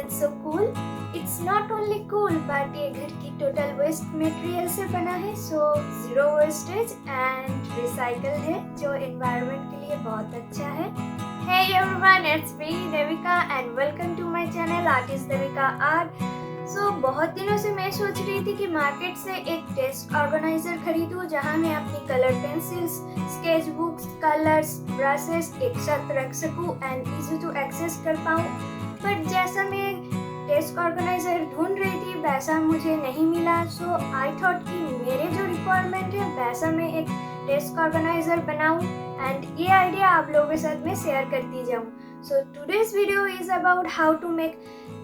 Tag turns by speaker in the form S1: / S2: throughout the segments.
S1: it so cool? It's not only cool but ये घर की टोटल वेस्ट मटेरियल से बना है, so zero wastage and recycle है जो एनवायरनमेंट के लिए बहुत अच्छा है। Hey everyone, it's me Devika and welcome to my channel Artist Devika art. बहुत दिनों से मैं सोच रही थी कि मार्केट से एक डेस्क ऑर्गेनाइजर खरीदूं जहां मैं अपनी colour pencils, sketch books, colours, brushes एक साथ रख सकूं एंड इजी टू एक्सेस कर पाऊं। पर जैसा मैं डेस्क ऑर्गेनाइजर ढूंढ रही थी वैसा मुझे नहीं मिला, सो आई थॉट कि मेरे जो रिक्वायरमेंट है वैसा मैं एक डेस्क ऑर्गेनाइजर बनाऊं एंड ये आइडिया आप लोगों के साथ में शेयर करती जाऊं। So today's video is about how to make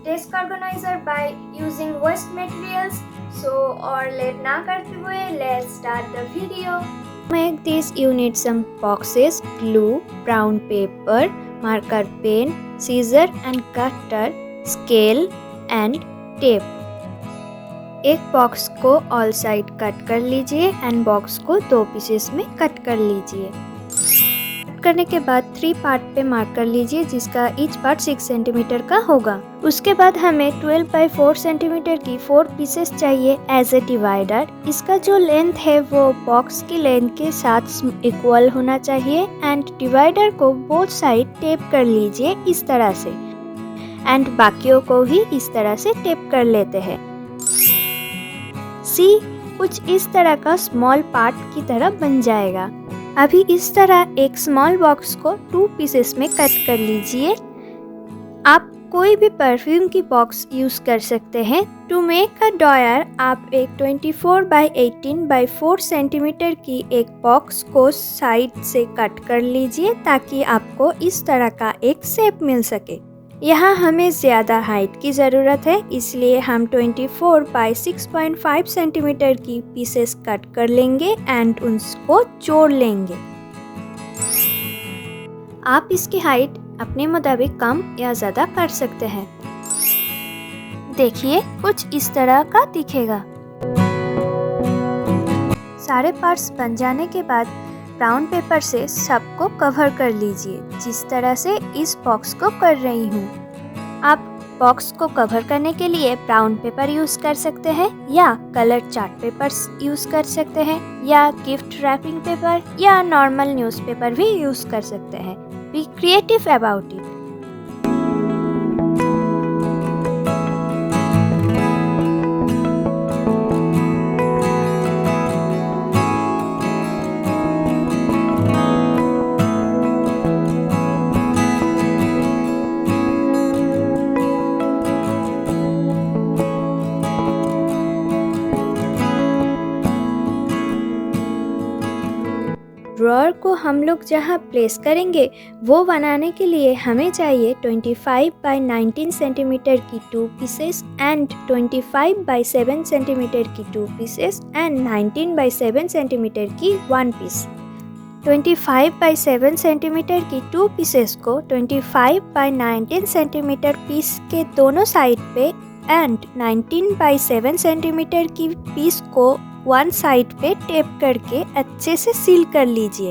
S1: desk organizer by using waste materials. So और लेट ना करते हुए let's start the video. To make this you need some boxes, glue, brown paper, marker pen, scissor and cutter, scale and tape. एक box को all side cut कर लीजिए and box को 2 pieces में कट कर लीजिए। करने के बाद 3 पार्ट पे मार्क कर लीजिए जिसका ईच पार्ट 6 सेंटीमीटर का होगा। उसके बाद हमें 12 बाई 4 सेंटीमीटर की 4 पीसेस चाहिए एज ए डिवाइडर। इसका जो लेंथ है वो बॉक्स की लेंथ के साथ इक्वल होना चाहिए एंड डिवाइडर को बोथ साइड टेप कर लीजिए इस तरह से एंड बाकियों को भी इस तरह से टेप कर लेते हैं। सी कुछ इस तरह का स्मॉल पार्ट की तरह बन जाएगा। अभी इस तरह एक स्मॉल बॉक्स को 2 पीसेस में कट कर लीजिए। आप कोई भी परफ्यूम की बॉक्स यूज़ कर सकते हैं। टू मेक अ ड्रॉयर आप एक 24 बाई 18 बाई 4 सेंटीमीटर की एक बॉक्स को साइड से कट कर लीजिए ताकि आपको इस तरह का एक शेप मिल सके। यहाँ हमें ज़्यादा हाइट की ज़रूरत है, इसलिए हम 24 बाई 6.5 सेंटीमीटर की पीसेस कट कर लेंगे एंड उसको जोड़ लेंगे। आप इसकी हाइट अपने मुताबिक कम या ज़्यादा कर सकते हैं। देखिए कुछ इस तरह का दिखेगा। सारे पार्ट्स बन जाने के बाद ब्राउन पेपर से सबको कवर कर लीजिए जिस तरह से इस बॉक्स को कर रही हूँ। आप बॉक्स को कवर करने के लिए ब्राउन पेपर यूज़ कर सकते हैं या कलर चार्ट पेपर्स यूज़ कर सकते हैं या गिफ्ट रैपिंग पेपर या नॉर्मल न्यूज़पेपर भी यूज़ कर सकते हैं। Be creative about it. Drawer को हम लोग जहाँ प्लेस करेंगे वो बनाने के लिए हमें चाहिए 25 बाई 19 सेंटीमीटर की 2 पीसेस एंड 25 बाई 7 सेंटीमीटर की 2 पीसेस एंड 19 बाई 7 सेंटीमीटर की 1 पीस। 25 बाई 7 सेंटीमीटर की 2 पीसेस को 25 बाई 19 सेंटीमीटर पीस के दोनों साइड पे एंड 19 बाई 7 सेंटीमीटर की पीस को 1 साइड पे टेप करके अच्छे से सील कर लीजिए।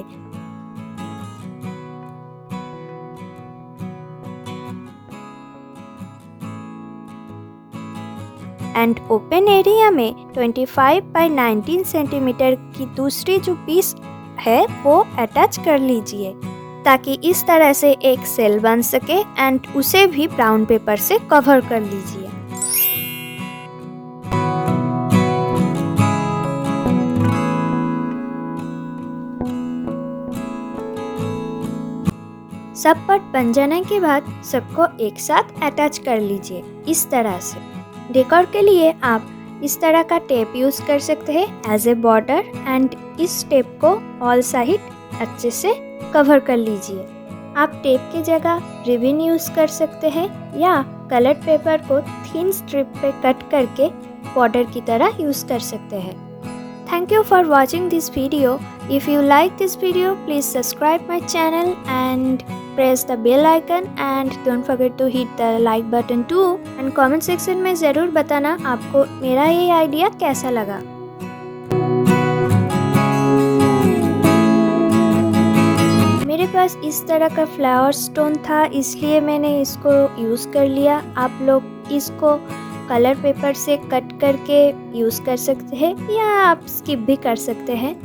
S1: एंड ओपन एरिया में 25 बाई 19 सेंटीमीटर की दूसरी जो पीस है वो अटैच कर लीजिए ताकि इस तरह से एक सेल बन सके एंड उसे भी ब्राउन पेपर से कवर कर लीजिए। सब पार्ट बन जाने के बाद सबको एक साथ अटैच कर लीजिए इस तरह से। डेकोर के लिए आप इस तरह का टेप यूज़ कर सकते हैं एज ए बॉर्डर एंड इस टेप को ऑल साइड अच्छे से कवर कर लीजिए। आप टेप की जगह रिबन यूज़ कर सकते हैं या कलर्ड पेपर को थिन स्ट्रिप पे कट करके बॉर्डर की तरह यूज़ कर सकते हैं। Thank you for watching this video. If you like this video, please subscribe my channel and press the bell icon and don't forget to hit the like button too. And comment section में ज़रूर बताना आपको मेरा ये idea कैसा लगा। मेरे पास इस तरह का फ्लावर स्टोन था इसलिए मैंने इसको यूज़ कर लिया। आप लोग इसको कलर पेपर से कट करके यूज़ कर सकते हैं या आप स्किप भी कर सकते हैं।